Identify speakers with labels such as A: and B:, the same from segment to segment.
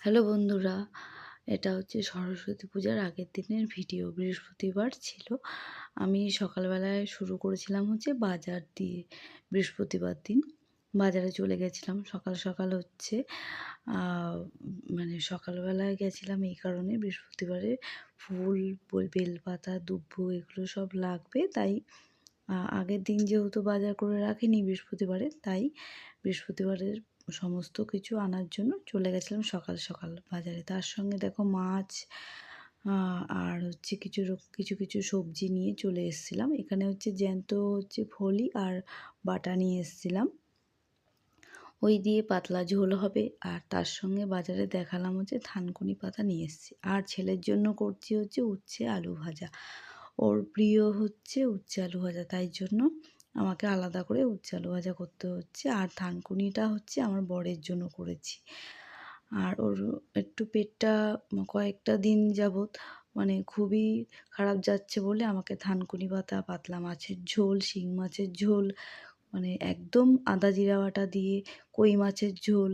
A: Hello বন্ধুরা, এটা হচ্ছে সরস্বতী পূজার আগের দিনের ভিডিও। বৃহস্পতিবার ছিল। আমি সকালবেলায় শুরু করেছিলাম হচ্ছে বাজার দিয়ে। বৃহস্পতিবার দিন বাজারে চলে গেছিলাম সকাল সকাল হচ্ছে। মানে সকালবেলায় গেছিলাম এই কারণে, বৃহস্পতিবারে ফুল, বেলপাতা, দুব্বো এগুলো সব লাগবে, তাই আগের দিন যেহেতু বাজার করে রাখিনি বৃহস্পতিবারে, তাই বৃহস্পতিবারের সমস্ত কিছু আনার জন্য চলে গেছিলাম সকাল সকাল বাজারে। তার সঙ্গে দেখো মাছ আর হচ্ছে কিছু কিছু সবজি নিয়ে চলে এসেছিলাম। এখানে হচ্ছে জ্যান্ত হচ্ছে ফলি আর বাটা নিয়ে এসেছিলাম, ওই দিয়ে পাতলা ঝোল হবে। আর তার সঙ্গে বাজারে দেখালাম হচ্ছে থানকুনি পাতা নিয়ে এসেছি। আর ছেলের জন্য করছি হচ্ছে উচ্ছে আলু ভাজা। ওর প্রিয় হচ্ছে উচ্ছে আলু ভাজা, তাই জন্য আমাকে আলাদা করে উচ্ছে আলু ভাজা করতে হচ্ছে। আর থানকুনিটা হচ্ছে আমার বরের জন্য করেছি। আর ওর একটু পেটটা কয়েকটা দিন যাবৎ মানে খুবই খারাপ যাচ্ছে বলে আমাকে থানকুনি পাতা, পাতলা মাছের ঝোল, শিং মাছের ঝোল, মানে একদম আদা জিরা বাটা দিয়ে কই মাছের ঝোল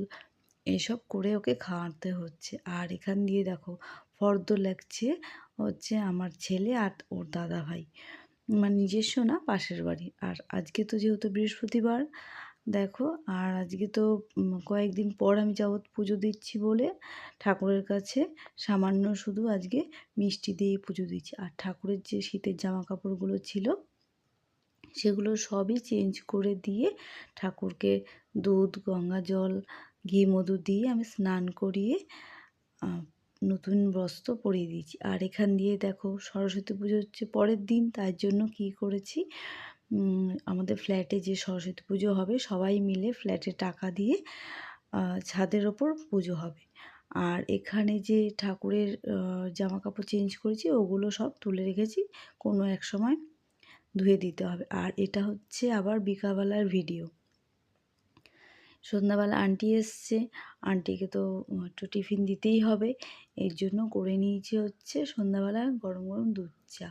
A: এসব করে ওকে খাওয়াতে হচ্ছে। আর এখান দিয়ে দেখো ফর্দ লাগছে হচ্ছে আমার ছেলে আর ওর দাদা ভাই, মানে নিজস্ব না, পাশের বাড়ি। আর আজকে তো যেহেতু বৃহস্পতিবার দেখো, আর আজকে তো কয়েকদিন পর আমি যাবৎ পুজো দিচ্ছি বলে ঠাকুরের কাছে সামান্য শুধু আজকে মিষ্টি দিয়ে পুজো দিচ্ছি। আর ঠাকুরের যে শীতের জামা কাপড়গুলো ছিল সেগুলো সবই চেঞ্জ করে দিয়ে ঠাকুরকে দুধ, গঙ্গা জল, ঘি মধু দিয়ে আমি স্নান করিয়ে নতুন বস্ত্র পরিয়ে দিয়েছি। আর এখান দিয়ে দেখো সরস্বতী পুজো হচ্ছে পরের দিন, তার জন্য কি করেছি, আমাদের ফ্ল্যাটে যে সরস্বতী পুজো হবে সবাই মিলে ফ্ল্যাটে টাকা দিয়ে ছাদের ওপর পুজো হবে। আর এখানে যে ঠাকুরের জামা কাপড় চেঞ্জ করেছি ওগুলো সব তুলে রেখেছি, কোনো এক সময় ধুয়ে দিতে হবে। আর এটা হচ্ছে আবার বিকালবেলার ভিডিও। সন্ধ্যাবেলা আন্টি এসছে, আন্টিকে তো একটু টিফিন দিতেই হবে, এর জন্য করে নিয়েছি হচ্ছে সন্ধ্যাবেলা গরম গরম দুধ চা।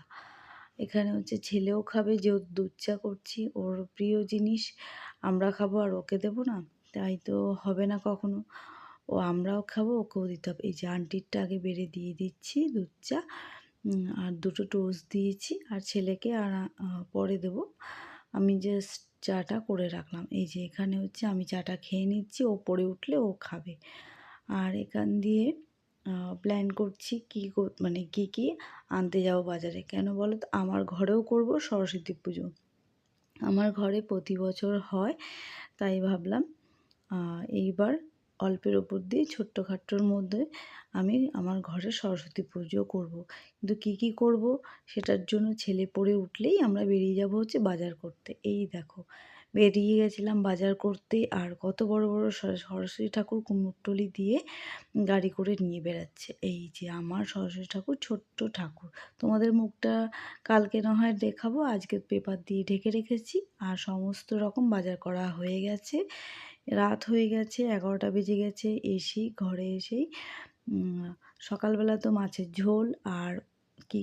A: এখানে হচ্ছে ছেলেও খাবে, যেহেতু দুধ চা করছি, ওর প্রিয় জিনিস আমরা খাবো আর ওকে দেবো না, তাই তো হবে না কখনো। ও আমরাও খাবো, ওকেও দিতে হবে। এই যে আন্টিরটা আগে বেড়ে দিয়ে দিচ্ছি দুধ চা, আর দুটো টোস্ট দিয়েছি, আর ছেলেকে আর পরে দেবো। আমি জাস্ট চাটা করে রাখলাম। এই যে এখানে হচ্ছে আমি চাটা খেয়ে নিচ্ছি, ও পড়ে উঠলে ও খাবে। আর এখান দিয়ে প্ল্যান করছি মানে কী আনতে যাব বাজারে। কেন বলো তো, আমার ঘরেও করব সরস্বতী পুজো, আমার ঘরে প্রতি বছর হয়, তাই ভাবলাম এইবার অল্পের ওপর দিয়ে ছোট্টখাট্টোর মধ্যে আমি আমার ঘরে সরস্বতী পুজো করব। কিন্তু কী করব সেটার জন্য ছেলে পড়ে উঠলেই আমরা বেরিয়ে যাব হচ্ছে বাজার করতে। এই দেখো বেরিয়ে গেছিলাম বাজার করতে, আর কত বড় বড় সরস্বতী ঠাকুর কুমোরটুলি দিয়ে গাড়ি করে নিয়ে বেড়াচ্ছে। এই যে আমার সরস্বতী ঠাকুর, ছোট্ট ঠাকুর, তোমাদের মুখটা কালকে না হয় দেখাবো, আজকে পেপার দিয়ে ঢেকে রেখেছি। আর সমস্ত রকম বাজার করা হয়ে গেছে, রাত হয়ে গেছে, 11টা বেজে গেছে। ঘরে এসেই সকালবেলা তো মাছের ঝোল আর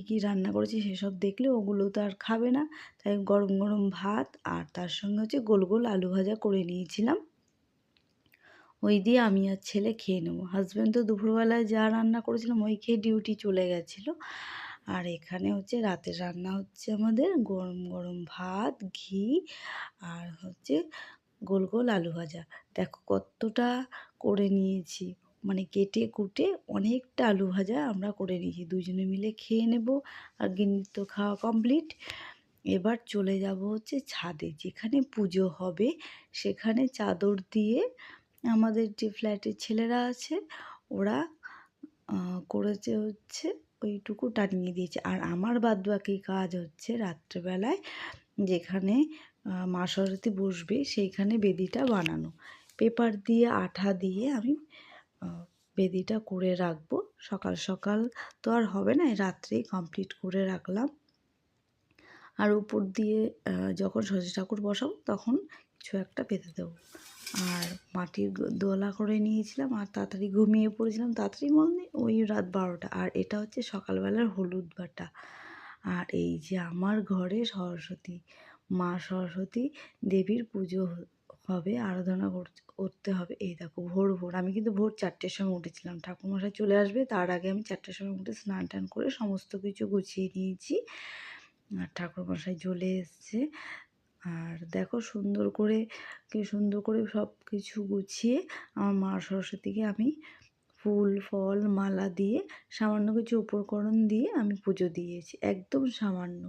A: কী রান্না করেছি সেসব দেখলে ওগুলো তো আর খাবে না, তাই গরম গরম ভাত আর তার সঙ্গে হচ্ছে গোল গোল আলু ভাজা করে নিয়েছিলাম, ওই দিয়ে আমি আর ছেলে খেয়ে নেবো। হাজব্যান্ড তো দুপুরবেলায় যা রান্না করেছিলাম ওই খেয়ে ডিউটি চলে গেছিলো। আর এখানে হচ্ছে রাতের রান্না হচ্ছে আমাদের গরম গরম ভাত, ঘি আর হচ্ছে গোল গোল আলু ভাজা। দেখো কতটা করে নিয়েছি, মানে কেটে কুটে অনেকটা আলু ভাজা আমরা করে নিয়েছি, দুজনে মিলে খেয়ে নেব। আর গিন্নির তো খাওয়া কমপ্লিট। এবার চলে যাব হচ্ছে ছাদে, যেখানে পুজো হবে সেখানে চাদর দিয়ে আমাদের যে ফ্ল্যাটের ছেলেরা আছে ওরা করেছে হচ্ছে ওইটুকু টানিয়ে দিয়েছে। আর আমার বাদবাকি কাজ হচ্ছে রাত্রেবেলায় যেখানে মা সরস্বতী বসবে সেইখানে বেদিটা বানানো, পেপার দিয়ে আঠা দিয়ে আমি বেদিটা করে রাখবো। সকাল সকাল তো আর হবে না, রাত্রেই কমপ্লিট করে রাখলাম। আর উপর দিয়ে যখন সরস্বতী ঠাকুর বসাবো তখন কিছু একটা পেতে দেবো। আর মাটির দোলা করে নিয়েছিলাম আর তাড়াতাড়ি ঘুমিয়ে পড়েছিলাম, তাড়াতাড়ি মনে ওই রাত 12টা। আর এটা হচ্ছে সকালবেলার হলুদ বাটা। আর এই যে আমার ঘরে সরস্বতী, মা সরস্বতী দেবীর পুজো হবে, আরাধনা করতে হবে। এই দেখো ভোর ভোর, আমি কিন্তু ভোর 4টের সময় উঠেছিলাম। ঠাকুরমশাই চলে আসবে তার আগে আমি 4টের সময় উঠে স্নান টান করে সমস্ত কিছু গুছিয়ে নিয়েছি। আর ঠাকুরমশাই চলে এসছে। আর দেখো সুন্দর করে সব কিছু গুছিয়ে আমার মা সরস্বতীকে আমি ফুল ফল মালা দিয়ে সামান্য কিছু উপকরণ দিয়ে আমি পুজো দিয়েছি, একদম সামান্য।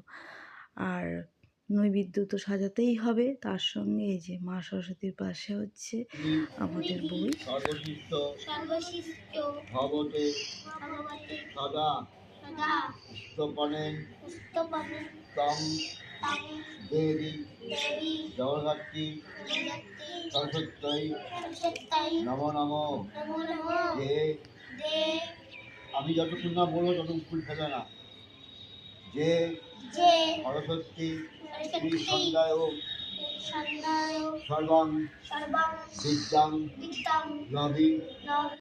A: আর নৈবেদ্য তো সাজাতেই হবে, তার সঙ্গে এই যে মা সরস্বতীর পাশে হচ্ছে আমাদের বই।
B: সর্বশিষ্ট ভবতে সদা পুষ্পপনে তং দেবী জগদ্ধাত্রী সরস্বত্যই নমো নমো। যে আমি যতক্ষণ না বলবো ততক্ষণ ফুল ফেলে না। যে সরস্বতী শ্রী সন্ধ্যায় সর্বং বিদ্যাং লভি